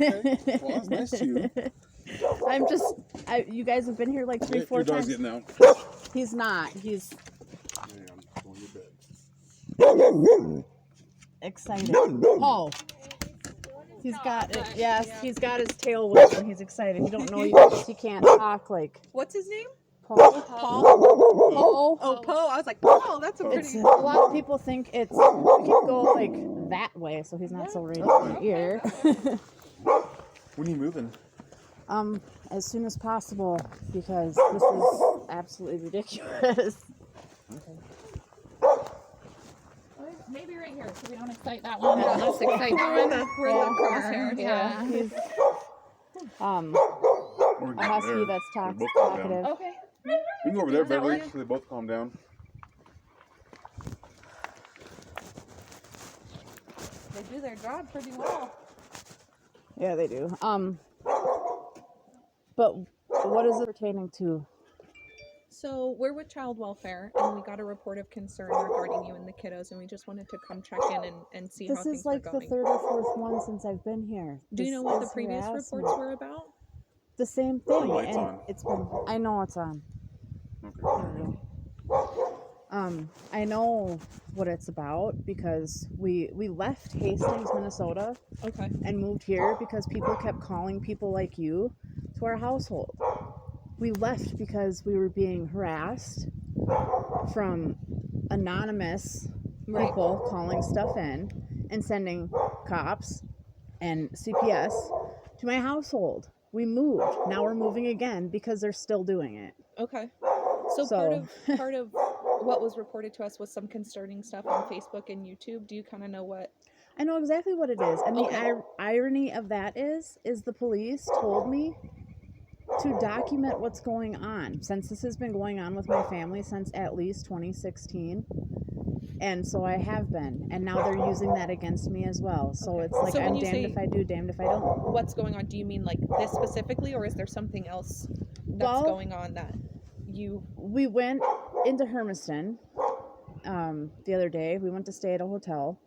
Okay. Well, that's nice to you. You guys have been here like 3-4 Your dog's times. getting out. He's not. He's I'm going to bed. excited. Oh. He's got it. Yes, he's got his tail whipped and he's excited. You don't know you because he can't talk like. What's his name? Paul. Paul. Oh, Poe. I was like, Paul. That's a pretty. A lot of people think we can go like that way, so he's not so right in your ear. When are you moving? As soon as possible because this is absolutely ridiculous. Maybe right here, so we don't excite that one. Yeah, let's excite that one. We're in the crosshairs. Yeah. He's, Or a husky there. that's They both calm down. talkative. Okay. We can go over there, Does that Beverly, work? so they both calm down. They do their job pretty well. Yeah, they do. But what is it pertaining to? So we're with Child Welfare, and we got a report of concern regarding you and the kiddos, and we just wanted to come check in and see how This things is like are the going. third or fourth one since I've been here. Do you This know what the is previous harassment. reports were about? The same thing, light's and on. it's been. I know it's on. Okay. I know what it's about because we left Hastings, Minnesota, Okay. and moved here because people kept calling people like you to our household. We left because we were being harassed from anonymous Right. people calling stuff in and sending cops and CPS to my household. We moved. Now we're moving again because they're still doing it. Okay. So part of what was reported to us was some concerning stuff on Facebook and YouTube. Do you kind of know what? I know exactly what it is. And Okay. the irony of that is the police told me to document what's going on, since this has been going on with my family since at least 2016. And so I have been. And now they're using that against me as well. So Okay. it's like So when I'm you damned say- if I do, damned if I don't. What's going on? Do you mean like this specifically, or is there something else that's Well- going on that you? We went into Hermiston the other day. We went to stay at a hotel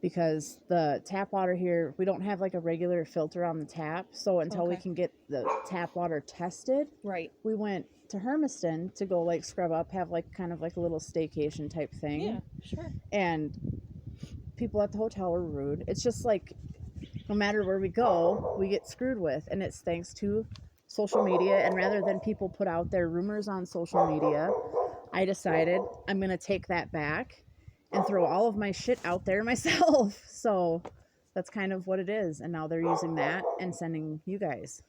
because the tap water here, we don't have like a regular filter on the tap. So until we Okay. can get the tap water tested, Right. we went to Hermiston to go like scrub up, have like kind of like a little staycation type thing. Yeah. Sure. And people at the hotel were rude. It's just like no matter where we go, we get screwed with, and it's thanks to social media. And rather than people put out their rumors on social media, I decided I'm gonna take that back and throw all of my shit out there myself. So that's kind of what it is. And now they're using that and sending you guys.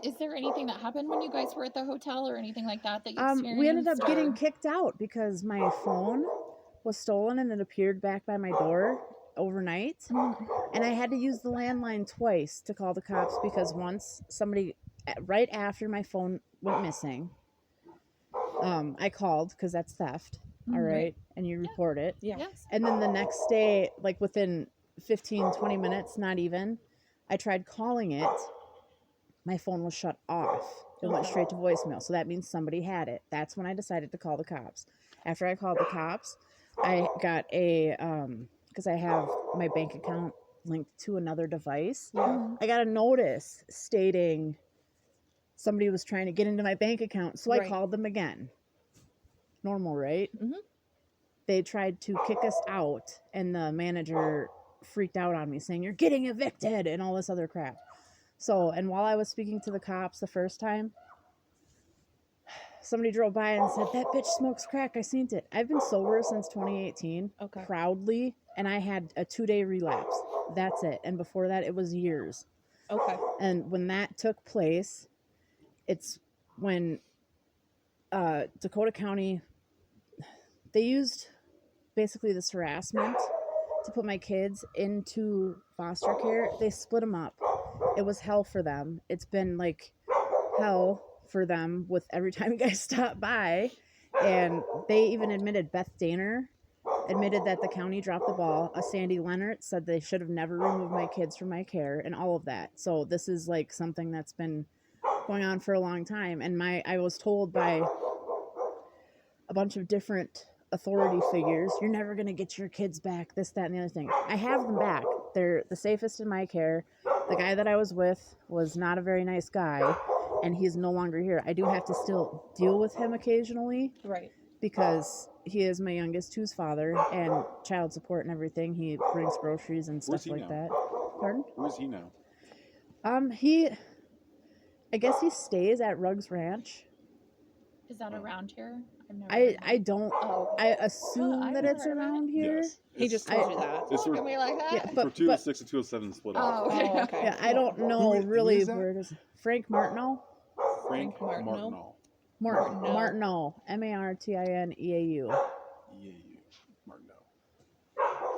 Is there anything that happened when you guys were at the hotel or anything like that you experienced? We ended up getting or- kicked out because my phone was stolen and it appeared back by my door overnight. And I had to use the landline twice to call the cops because once somebody, right after my phone went missing, I called because that's theft, all right? And you report it. Yeah. Yes. And then the next day, like within 15, 20 minutes, not even, I tried calling it. My phone was shut off. It went straight to voicemail. So that means somebody had it. That's when I decided to call the cops. After I called the cops, I got a, because I have my bank account linked to another device. Yeah. I got a notice stating somebody was trying to get into my bank account. So I Right. called them again. Normal, right? Mhm. They tried to kick us out, and the manager freaked out on me saying, "You're getting evicted," and all this other crap. So, and while I was speaking to the cops the first time, somebody drove by and said, "That bitch smokes crack. I seen it." I've been sober since 2018, Okay. proudly, and I had a 2-day relapse. That's it. And before that, it was years. Okay. And when that took place, it's when Dakota County, they used basically this harassment to put my kids into foster care. They split them up. It was hell for them. It's been like hell for them with every time you guys stop by. And they even admitted, Beth Daner admitted that the county dropped the ball. Sandy Leonard said they should have never removed my kids from my care and all of that. So this is like something that's been going on for a long time. And I was told by a bunch of different authority figures, "You're never going to get your kids back, this, that, and the other thing." I have them back. They're the safest in my care. the guy that I was with was not a very nice guy, and he's no longer here. I do have to still deal with him occasionally Right. because he is my youngest two's father and child support and everything. He brings groceries and Where's stuff he like now? that. Pardon? Where's he now? I guess he stays at Ruggs Ranch. Is that around here? I've never I been there. don't. Oh. I assume I've that never it's heard of it. around here. Yes. He It's- just I- told you that. It's Look where, at me like that. Yeah, for but 206 and 207 split off. Oh, okay. Oh, okay. yeah, I don't know Who really is that? where it is. Frank Martineau. Frank Martineau. Martineau. Martineau. Martineau. Martineau. EAU.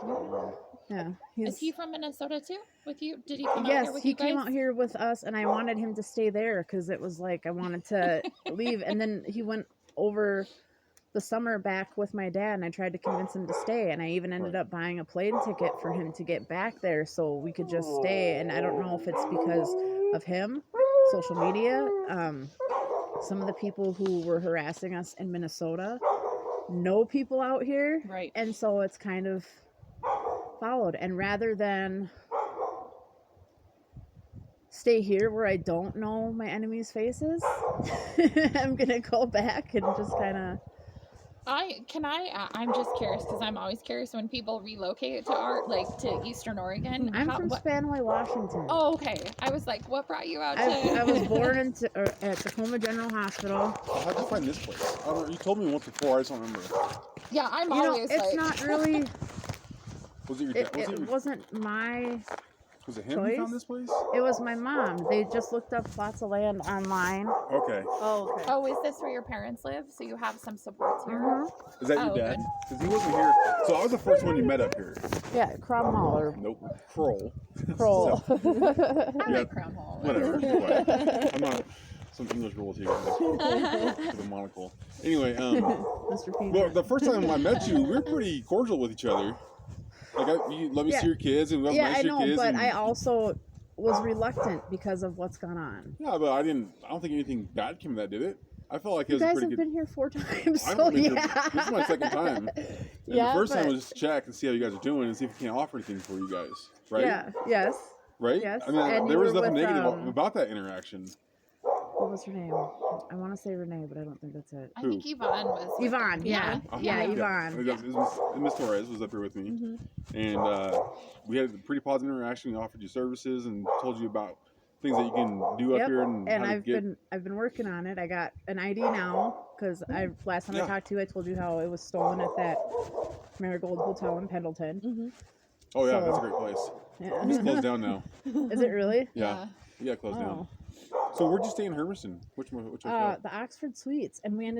Martineau. Yeah, Is he from Minnesota too? With you? Did he come out here Yes, with he you guys? came out here with us, and I wanted him to stay there because it was like I wanted to leave. And then he went over the summer back with my dad, and I tried to convince him to stay. And I even ended Right. up buying a plane ticket for him to get back there so we could just stay. And I don't know if it's because of him, social media. Some of the people who were harassing us in Minnesota know people out here, Right. and so it's kind of followed. And rather than stay here where I don't know my enemies' faces, I'm gonna go back and just kind of. I'm just curious because I'm always curious when people relocate to Eastern Oregon. I'm from Spanaway, Washington. Oh, okay. I was like, what brought you out I to? was born at Tacoma General Hospital. How'd you find this place? I don't know. You told me once before. I just don't remember. Yeah, I'm You know, always it's like. not really. Was it your dad? It wasn't my. Was it him who choice. found this place? It was my mom. They just looked up plots of land online. Okay. Oh, okay. Oh, is this where your parents live? So you have some supports here. Mhm. Is that Oh, your dad? good. Because he wasn't here. So I was the first one you met up here. Yeah, Cromwell or Nope. Kroll. Kroll. I Yeah, like Crown Hall. Whatever. What? I'm not some English royalty guy with a monocle. Anyway, Mr. P. well, the first time I met you, we were pretty cordial with each other. Like, you let me Yeah. see your kids, and we have Yeah, nice I to your know, kids. but and, I also was reluctant because of what's gone on. yeah, but I don't think anything bad came of that, did it? I felt like it You was a guys pretty have good. been here 4 times, I've so been here- yeah. this is my second time. And Yeah, the first time but- was just to check and see how you guys are doing and see if we can't offer anything for you guys, right? Yeah, yes. Right? Yes, I mean, and there you was were nothing with, negative about that interaction. What was her name? I want to say Renee, but I don't think that's it. I think Yvonne was. with Yvonne, them. yeah. Yeah, Yvonne. Miss Torres was up here with me, Mm-hmm. and we had a pretty positive interaction. We offered you services and told you about things that you can do up Yep, here and, and how to I've been working on it. I got an ID now because last time I Yeah. talked to you, I told you how it was stolen at that Marigold Hotel in Pendleton. Oh yeah, so- that's a great place. Yeah. It's closed down now. Is it really? Yeah, yeah, closed down. Oh. So where'd you stay in Hermiston? Which hotel? The Oxford Suites, and we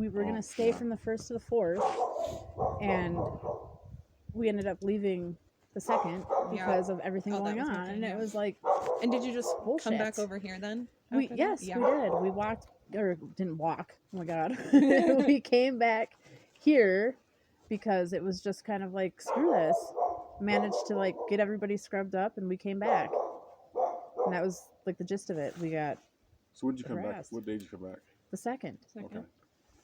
were Oh, gonna stay yeah. from the 1st to the 4th, and we ended up leaving the 2nd Yeah. because of everything Oh, that going was on, nothing, and yeah. it was like And did you just come Bullshit. back over here then? we after that? yes Yeah. we did. We walked or didn't walk. Oh my god, we came back here because it was just kind of like screw this. Managed to like get everybody scrubbed up, and we came back, and that was like the gist of it. We got So when did you come back? harassed. What day did you come back? the 2nd. Okay.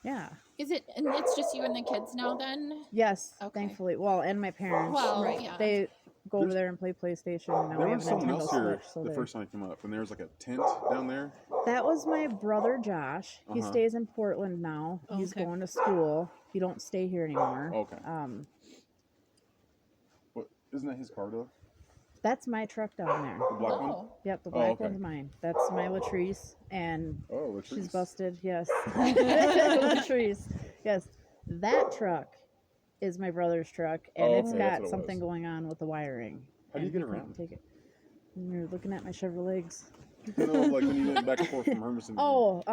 Yeah. Is it? And it's just you and the kids now then? Yes, Okay. thankfully. Well, and my parents. Well, Right. yeah. They go over There's- there and play PlayStation. And now There we was have a someone Nintendo else here Switch. So the there- first time I came up, and there was like a tent down there. That was my brother Josh. He Uh-huh. stays in Portland now. Oh, He's okay. going to school. He don't stay here anymore. Okay. Um, Isn't that his car though? that's my truck down there. The black one? Oh. Yep, the Oh, black okay. one's mine. That's my Latrice, and Oh, Latrice. she's busted. Yes, Latrice. Yes, that truck is my brother's truck, and Oh, it's okay, that's got what it something was. going on with the wiring. How do you and get he couldn't around? Take it. And you're looking at my Chevrolets. No, like when you went back and forth from Hermiston. Oh,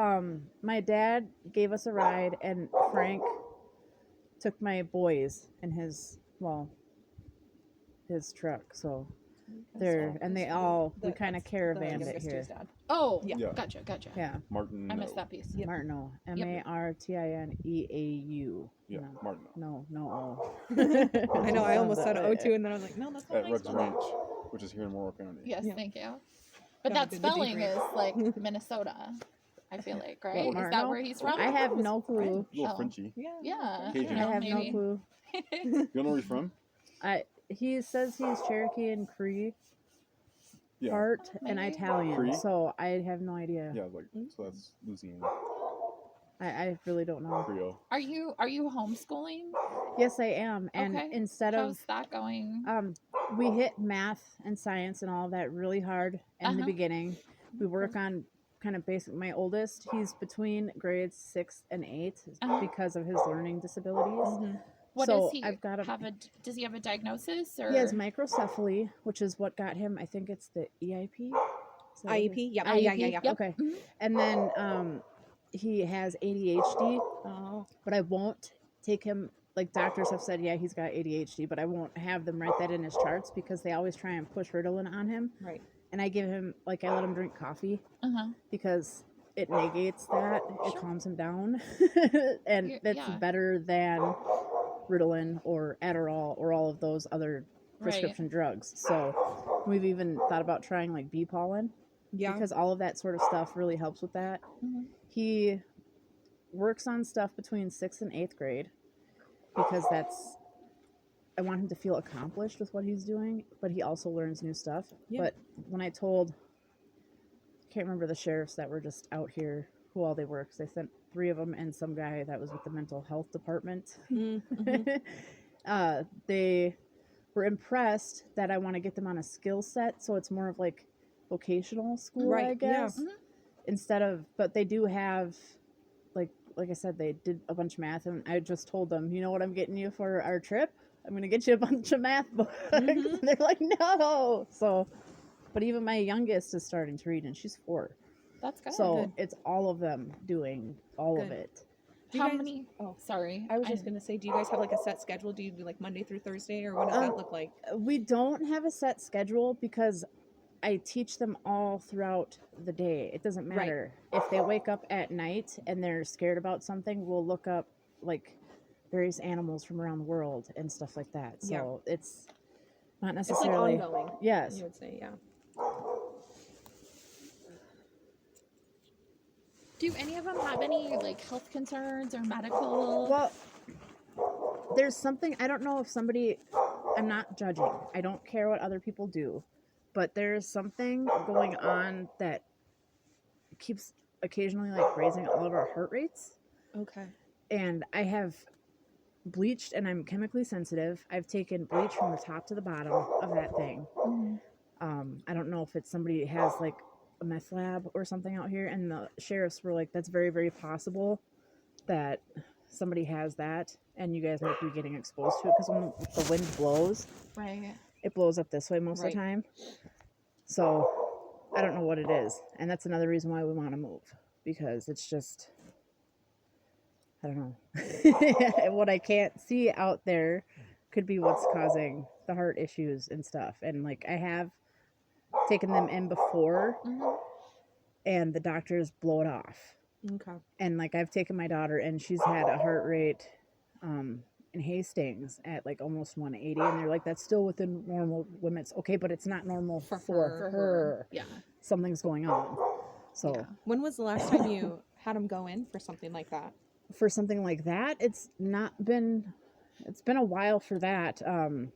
my dad gave us a ride, and Frank took my boys in his truck. So they're and they all we kind of caravanned it here. Oh, Yeah. Yeah. Gotcha. Yeah, Martin. I missed that piece. Martineau, Yep. Martineau. Yeah, Martin. No, O. I know. I almost said O2, and then I was like, no, that's not At nice. Ruggs Ranch, which is here in Morrow County. Yes, Yeah. thank you. But Gotta that do the spelling debrief. is like Minnesota. I feel like, right? Is that Martineau? where he's from? I have no clue. A little Oh. Frenchy. Yeah. Yeah. Cajun. I don't know, have no maybe. clue. You don't know where he's from? He says he's Cherokee and Cree. Yeah. part and Maybe. Italian, Cree? so I have no idea. Yeah, like so that's Louisiana I really don't know. Creole. Are you homeschooling? Yes, I am. And Okay. instead How's of that going? we hit math and science and all of that really hard in the Uh-huh. beginning. We work on kind of basic. My oldest, he's between grades 6 and 8 Uh-huh. because of his learning disabilities. Mhm. What so does he I've got does he have a diagnosis or he has microcephaly, which is what got him. I think it's the EIP. Is that what it is? IEP? Yep. IEP? Yeah. Yep. Okay. Mhm. And then he has ADHD, Oh. but I won't take him. Like doctors have said, yeah, he's got ADHD, but I won't have them write that in his charts because they always try and push Ritalin on him. Right. And I give him, like, I let him drink coffee Uh-huh. because it negates that. It Sure. calms him down. And Yeah, that's yeah. better than Ritalin or Adderall or all of those other prescription drugs. So we've even thought about trying like bee pollen Yeah. because all of that sort of stuff really helps with that. Mhm. He works on stuff between 6th and 8th grade because I want him to feel accomplished with what he's doing, but he also learns new stuff. Yeah. But when I told, can't remember the sheriffs that were just out here who all they were, because they sent 3 of them and some guy that was with the mental health department. Mm-hmm. They were impressed that I want to get them on a skill set, so it's more of like vocational school, Right, I yeah. guess. Mhm. Instead of, but they do have, like I said, they did a bunch of math, and I just told them, you know what I'm getting you for our trip? I'm gonna get you a bunch of math books. Mhm. And they're like, no. So, but even my youngest is starting to read, and she's 4. That's good. So Good. it's all of them doing all of Good. it. Do you How guys- many? Oh. Sorry. I was just gonna say, do you guys have like a set schedule? Do you do like Monday through Thursday, or what does Um, that look like? We don't have a set schedule because I teach them all throughout the day. It doesn't Right. matter. If they wake up at night and they're scared about something, we'll look up like various animals from around the world and stuff like that. So it's not It's like necessarily. ongoing. Yes. You would say, yeah. Do any of them have any like health concerns or medical? Well, there's something, I don't know if somebody, I'm not judging. I don't care what other people do, but there's something going on that keeps occasionally like raising all of our heart rates. Okay. And I have bleached, and I'm chemically sensitive. I've taken bleach from the top to the bottom of that thing. Mhm. I don't know if it's somebody has like a meth lab or something out here, and the sheriffs were like, that's very, very possible that somebody has that, and you guys might be getting exposed to it because when the wind blows, Right. it blows up this way most of Right. the time. So I don't know what it is, and that's another reason why we want to move, because it's just, I don't know. What I can't see out there could be what's causing the heart issues and stuff. And like I have taken them in before, Mhm. and the doctors blow it off. Okay. And like I've taken my daughter, and she's had a heart rate in Hastings at like almost 180, and they're like, that's still within normal limits. Okay, but it's not normal for her. Yeah. Something's going on. So Yeah. When was the last time you had them go in for something like that? for something like that, it's been a while for that.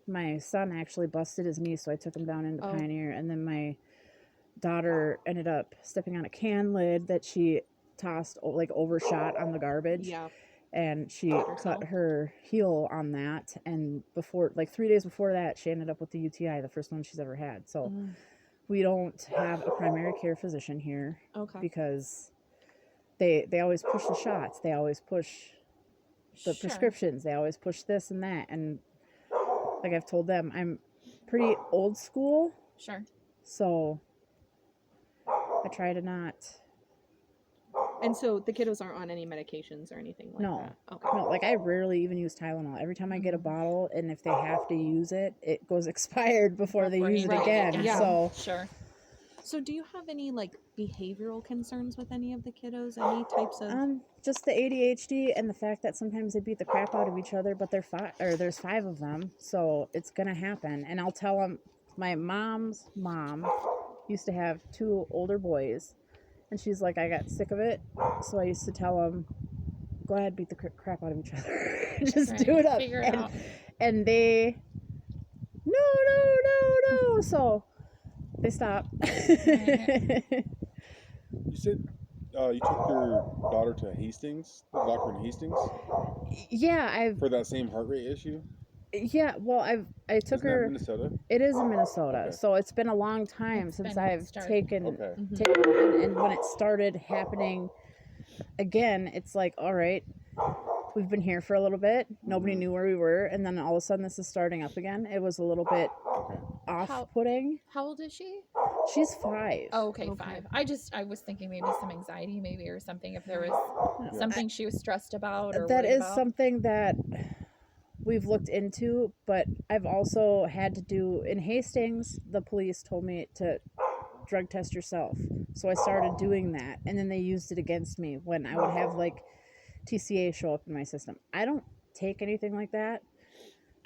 My son actually busted his knee, so I took him down into Oh. Pioneer, and then my daughter ended up stepping on a can lid that she tossed like overshot on the garbage. Yeah. And she Cut herself? cut her heel on that, and before, like 3 days before that, she ended up with the UTI, the first one she's ever had. So Mm. we don't have a primary care physician here Okay. because they always push the shots, they always push the Sure. prescriptions, they always push this and that. And like I've told them, I'm pretty old school, Sure. so I try to not. And so the kiddos aren't on any medications or anything like No. that. Okay. No, like I rarely even use Tylenol. Every time I get a Mhm. bottle, and if they have to use it, it goes expired before they Before use you it Right. again. Yeah. So Sure. So do you have any like behavioral concerns with any of the kiddos? Any types of just the ADHD and the fact that sometimes they beat the crap out of each other, but there's 5 of them, so it's gonna happen. And I'll tell them, my mom's mom used to have 2 older boys, and she's like, I got sick of it, so I used to tell them, go ahead, beat the crap out of each other, just Right. do it up. Figure it out. And they, no. So They stop. You said you took your daughter to Hastings, the doctor in Hastings, Yeah, for that same heart rate issue. well, I took Isn't that her. Minnesota? It is in Minnesota, Okay. so it's been a long time It's since been I've started. taken Okay. taken her, and when it started happening again, it's like, all right, we've been here for a little bit. Nobody Mhm. knew where we were, and then all of a sudden this is starting up again. It was a little bit Okay. off-putting. How old is she? She's 5. Oh, okay, Okay. 5. I was thinking maybe some anxiety, maybe, or something. If there was Yeah. something she was stressed about or That worried is about. something that we've looked into, but I've also had to do in Hastings. The police told me to drug test yourself, so I started doing that, and then they used it against me when I would have like TCA show up in my system. I don't take anything like that.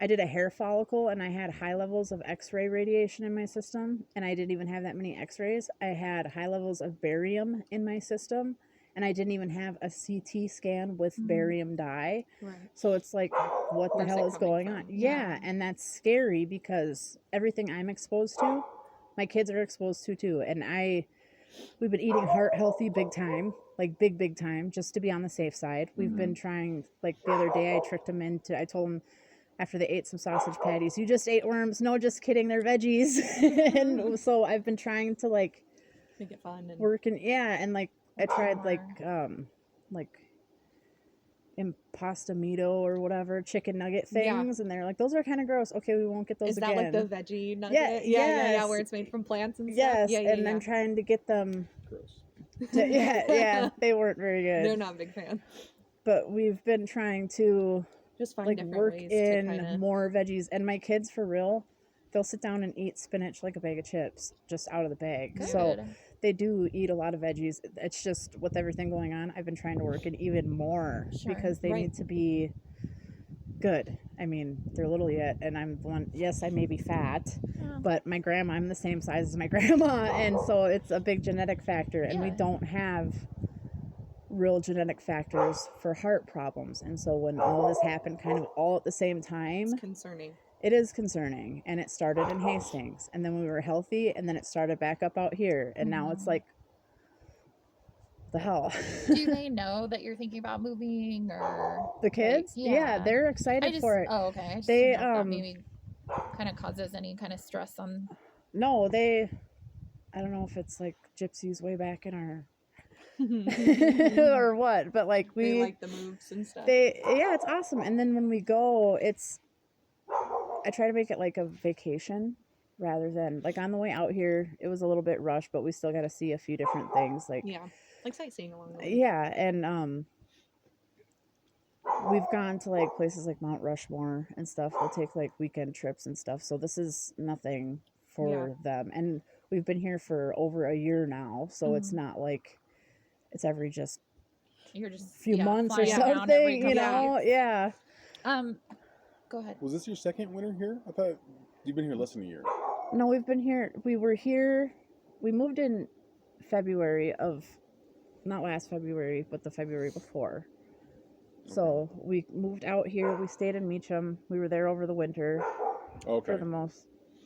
I did a hair follicle and I had high levels of x-ray radiation in my system, and I didn't even have that many x-rays. I had high levels of barium in my system, and I didn't even have a CT scan with barium dye. Right. So it's like, what the Where's hell it is coming going from? on? Yeah, and that's scary because everything I'm exposed to, my kids are exposed to too. And we've been eating heart healthy big time, like big time, just to be on the safe side. We've been trying, like the other day I tricked them into, I told them after they ate some sausage patties, you just ate worms. No, just kidding, they're veggies. And so I've been trying to like Make it fun. And work and and like I tried More. like impastamito or whatever chicken nugget Yeah. things, and they're like, those are kind of gross. Okay, we won't get those is that again. like the veggie nugget? yes. Where it's made from plants and stuff. Yes, Yeah, and I'm trying to get them Gross. to, yeah, they weren't very good. They're not big fans. But we've been trying to Just find like different work ways in to kind of. more veggies, and my kids, for real, they'll sit down and eat spinach like a bag of chips just out of the bag. Good. So they do eat a lot of veggies. It's just with everything going on, I've been trying to work in even more Sure. because they Right. need to be good. I mean, they're little yet, and I'm the one. Yes, I may be fat, Yeah. but my grandma, I'm the same size as my grandma, and so it's a big genetic factor, and we Yeah. don't have real genetic factors for heart problems. And so when all this happened kind of all at the same time, It's concerning. it is concerning. And it started in Hastings, and then we were healthy, and then it started back up out here, and now it's like, the hell. Do they know that you're thinking about moving or The kids? Like, yeah, they're excited for it. Oh, okay. I just They, didn't know if that maybe kind of causes any kind of stress on. No, I don't know if it's like gypsies way back in our or what, but like They like the moves and stuff. yeah, it's awesome. And then when we go, I try to make it like a vacation rather than like on the way out here. It was a little bit rushed, but we still got to see a few different things. Like like sightseeing along the way. yeah, and we've gone to like places like Mount Rushmore and stuff. We'll take like weekend trips and stuff. So this is nothing for them, and we've been here for over a year now. So it's not like it's every just You're just few months or flying around every something, you couple know? weeks. Yeah. Go ahead. Was this your second winter here? I thought you've been here less than a year. No, we've been here. We were here. We moved in February of, not last February, but the February before. So we moved out here. We stayed in Meacham. We were there over the winter Okay. for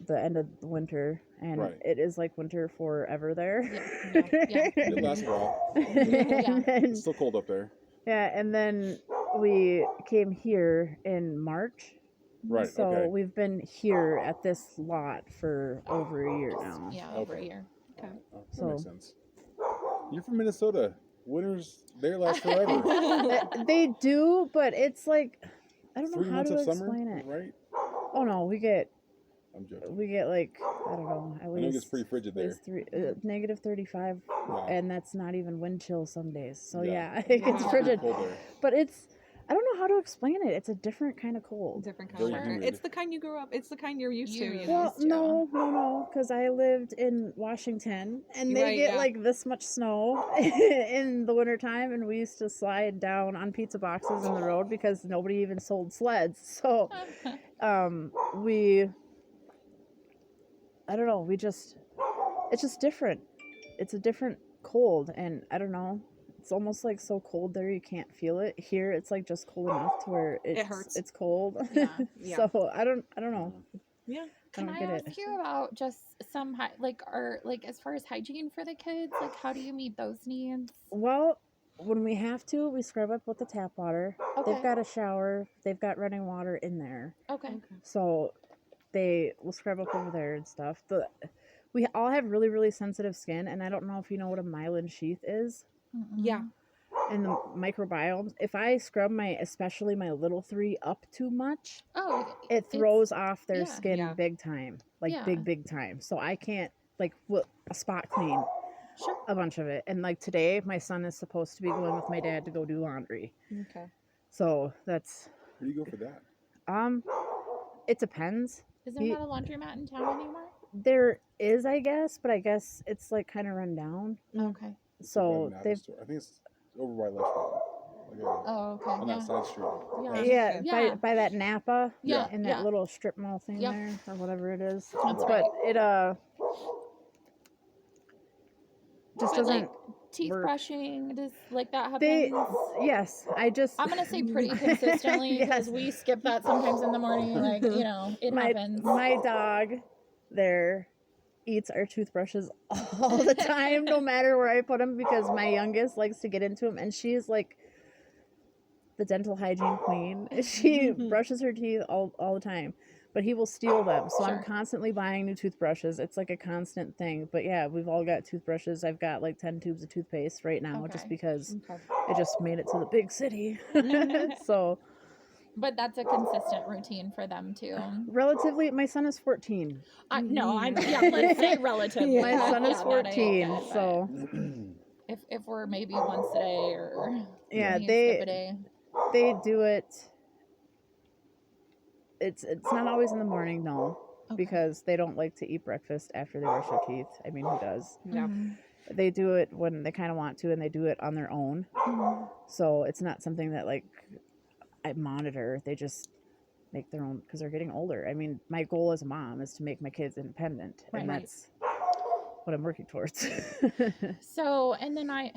the end of the winter, and Right. it is like winter forever there. Yeah. It lasts a while. And then- It's still cold up there. yeah, and then we came here in March. Right. So okay. we've been here at this lot for over a year now. Yeah, over a Okay. year. Okay. Oh, that So- makes sense. You're from Minnesota. Winters there last forever. They do, but it's like, I don't know 3 how months to of summer, explain it. right? Oh no, we get I'm joking. like, I don't know, at I know it gets least pretty frigid there. negative 35, Wow. and that's not even wind chill some days. So Yeah. yeah, it gets Yeah. frigid. Cold there. But I don't know how to explain it. It's a different kind of cold. Different kind Very of winter. humid. It's the kind you grew up. It's the kind you're used to. You know. Well, Yeah. no, because I lived in Washington, and they Right, get yeah. like this much snow in the wintertime, and we used to slide down on pizza boxes in the road because nobody even sold sleds. So, I don't know, it's just different. It's a different cold, and I don't know. It's almost like so cold there you can't feel it. Here it's like just cold enough to where It hurts. It's cold. Yeah. Yeah. So I don't know. Yeah. I Can don't I get ask it. you about just some like as far as hygiene for the kids? Like, how do you meet those needs? Well, when we have to, we scrub up with the tap water. Okay. They've got a shower. They've got running water in there. Okay. So they will scrub up over there and stuff. We all have really, really sensitive skin, and I don't know if you know what a myelin sheath is. Yeah. And the microbiomes. If I scrub especially my little three up too much, Oh, it throws off their yeah. skin Yeah. big time, like Yeah. big time. So I can't a spot clean sure. a bunch of it. And like today, my son is supposed to be going with my dad to go do laundry. Okay. So that's Where do you go for that? it depends. Is there He- not a laundromat in town anymore? There is, I guess, but I guess it's like kind of run down. Okay. So By the they've Apple store. I think it's over by Lexington. Like Oh, okay. on Yeah. that side street. Yeah. yeah, Yeah. by that Napa, Yeah. in that Yeah. little strip mall thing Yep. there or whatever it is. That's But right. it just But, doesn't. like, teeth work. brushing, does like that happen? They yes, I just I'm gonna say pretty consistently because Yes. we skip that sometimes in the morning. Like, it my happens. my dog there eats our toothbrushes all the time, no matter where I put them, because my youngest likes to get into them, and she is like the dental hygiene queen. She brushes her teeth all the time, but he will steal them. So I'm Sure. constantly buying new toothbrushes. It's like a constant thing. But yeah, we've all got toothbrushes. I've got like 10 tubes of toothpaste right now, just Okay. because Okay. I just made it to the big city. So But that's a consistent routine for them too. relatively, my son is 14. No, let's say relatively. My son is Yeah, that I 14, get, but so if we're maybe once a day or yeah, you skip a day. they do it. It's not always in the morning, no, Okay. because they don't like to eat breakfast after they brush their teeth. I mean, who does? Yeah. Mhm. They do it when they kind of want to, and they do it on their own. Mhm. So it's not something that like I monitor. They just make their own because they're getting older. I mean, my goal as a mom is to make my kids independent, Right. and that's what I'm working towards. So, and then I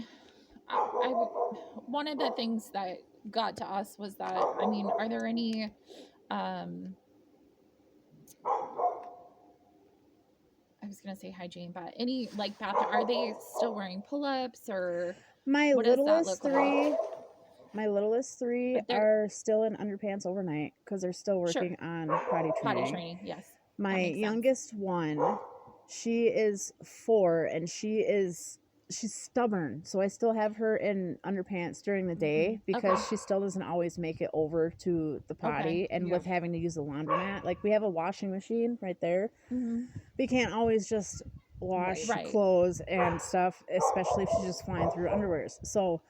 one of the things that got to us was that, I mean, are there any, I was gonna say hygiene, but any like bath? Are they still wearing pull-ups or? my What does that littlest look like? three. My littlest three But they're- are still in underpants overnight because they're still Sure. working on potty training. Potty training, yes. My makes sense. youngest one, she is 4 and she's stubborn. So I still have her in underpants during the day because Mm-hmm. Okay. she still doesn't always make it over to the potty. And Yeah. with having to use the laundromat, like we have a washing machine right there. Mhm. We can't always just wash Right. clothes and stuff, especially if she's just flying through underwears. So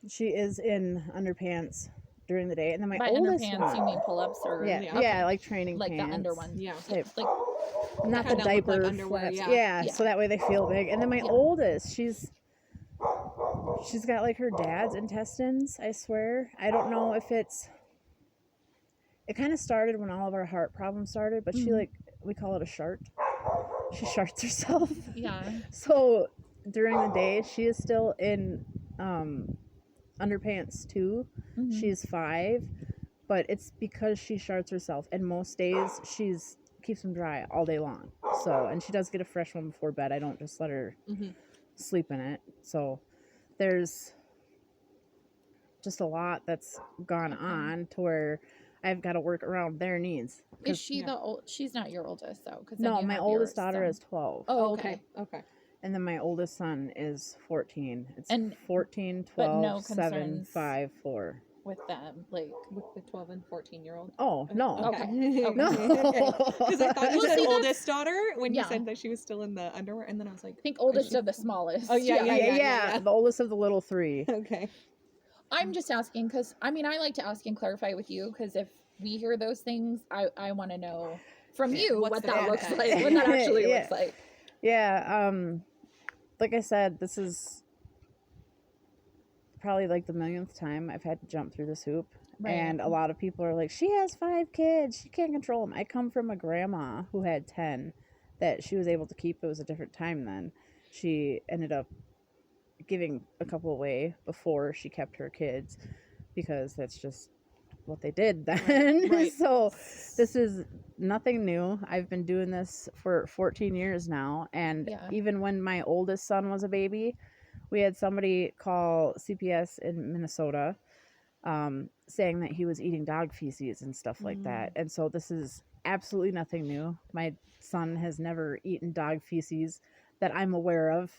she is in underpants during the day. And then my By oldest underpants, one, you mean pull-ups or? yeah, Yeah. yeah, like training Like pants. the under ones. Yeah. Type. Like, Not the Kinda look like diaper underwear, flaps. yeah. Yeah, Yeah. so that way they feel big. And then my Yeah. oldest, she's got like her dad's intestines, I swear. I don't know if it kind of started when all of our heart problems started, but she Mhm. we call it a shart. She sharts herself. yeah. So during the day, she is still in underpants too. Mhm. She's 5, but it's because she sharts herself, and most days keeps them dry all day long. So, and she does get a fresh one before bed. I don't just let her Mhm. sleep in it. So there's just a lot that's gone Okay. on to where I've got to work around their needs. Is she yeah. the old? She's not your oldest though, because No, my oldest daughter is 12, Oh, Okay. okay. Okay. and then my oldest son is 14. It's And- 14, but 12, no 7, concerns. 5, 4. With them, like. With the 12 and 14-year-old. Oh, no. Okay. No. Because I thought you Well, said see, that's- oldest daughter when Yeah. you said that she was still in the underwear, and then I was like, I think oldest of the smallest. Oh, yeah, Yeah, the oldest of the little 3. okay. I'm just asking because I mean I like to ask and clarify with you because if we hear those things, I want to know from you What's what the that looks context? like, what that actually Yeah. looks like. Yeah, like I said, this is probably like the millionth time I've had to jump through this hoop. Right. And a lot of people are like, she has 5 kids. She can't control them. I come from a grandma who had 10 that she was able to keep. It was a different time then. She ended up giving a couple away before she kept her kids because that's just what they did then. right. So this is nothing new. I've been doing this for 14 years now. And Yeah. even when my oldest son was a baby, we had somebody call CPS in Minnesota saying that he was eating dog feces and stuff like that. And so this is absolutely nothing new. My son has never eaten dog feces that I'm aware of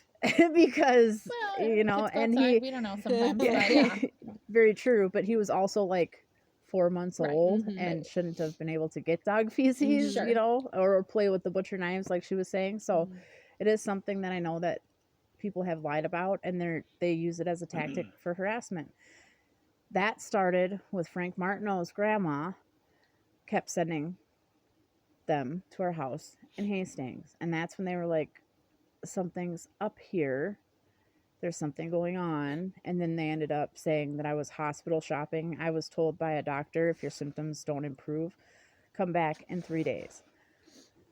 because, Well, you know, kids go and outside, we don't know sometimes, but yeah. very true. But he was also like 4 months Right. old Mhm. and shouldn't have been able to get dog feces, Sure. you know, or play with the butcher knives, like she was saying. So Mhm. it is something that I know that people have lied about, and they use it as a tactic for harassment. That started with Frank Martineau's grandma kept sending them to our house in Hastings, and that's when they were like, something's up here, there's something going on. And then they ended up saying that I was hospital shopping. I was told by a doctor, if your symptoms don't improve, come back in 3 days.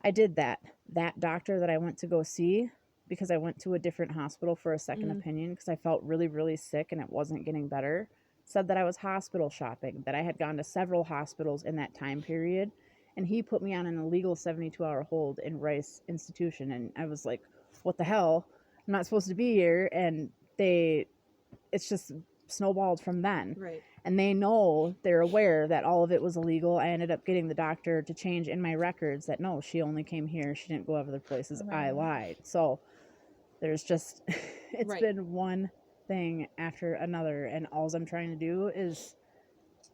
I did that. That doctor that I went to go see, because I went to a different hospital for a second opinion because I felt really, really sick and it wasn't getting better, said that I was hospital shopping, that I had gone to several hospitals in that time period. And he put me on an illegal 72-hour hold in Rice Institution. And I was like, what the hell? I'm not supposed to be here. And it's just snowballed from then. Right. And they're aware that all of it was illegal. I ended up getting the doctor to change in my records that no, she only came here, she didn't go other places. I Right. lied. So there's just it's Right. been one thing after another, and all I'm trying to do is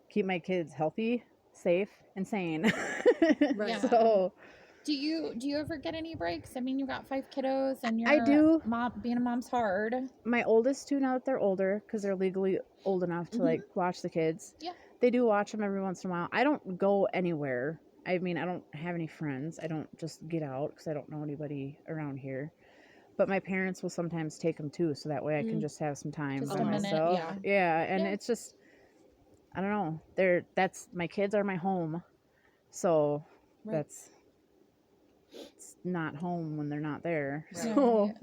keep my kids healthy, safe, and sane. Right. So Do you ever get any breaks? I mean, you got 5 kiddos, and I do. Mom, being a mom's hard. My oldest two, now that they're older, because they're legally old enough to like watch the kids, Yeah. they do watch them every once in a while. I don't go anywhere. I mean, I don't have any friends. I don't just get out because I don't know anybody around here. But my parents will sometimes take them too, so that way I can just have some time Just by a minute, myself. yeah. Yeah, and Yeah. it's just, I don't know. That's my kids are my home, so Right. it's not home when they're not there. Right. So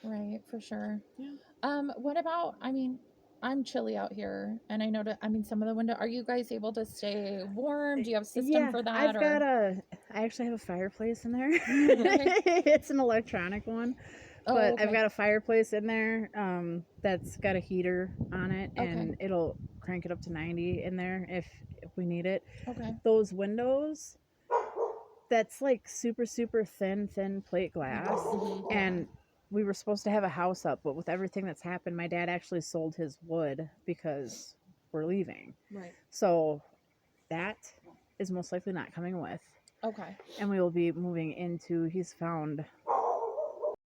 Right, for sure. Yeah. What about, I mean, I'm chilly out here, and I know that, I mean, some of the window, are you guys able to stay warm? Do you have a system for that? I actually have a fireplace in there. Okay. It's an electronic one, Oh, but okay. I've got a fireplace in there that's got a heater on it, Okay. and it'll crank it up to 90 in there if we need it. Okay. Those windows, that's like super, super thin plate glass. And we were supposed to have a house up, but with everything that's happened, my dad actually sold his wood because we're leaving. Right. So that is most likely not coming with. Okay. And we will be moving into, he's found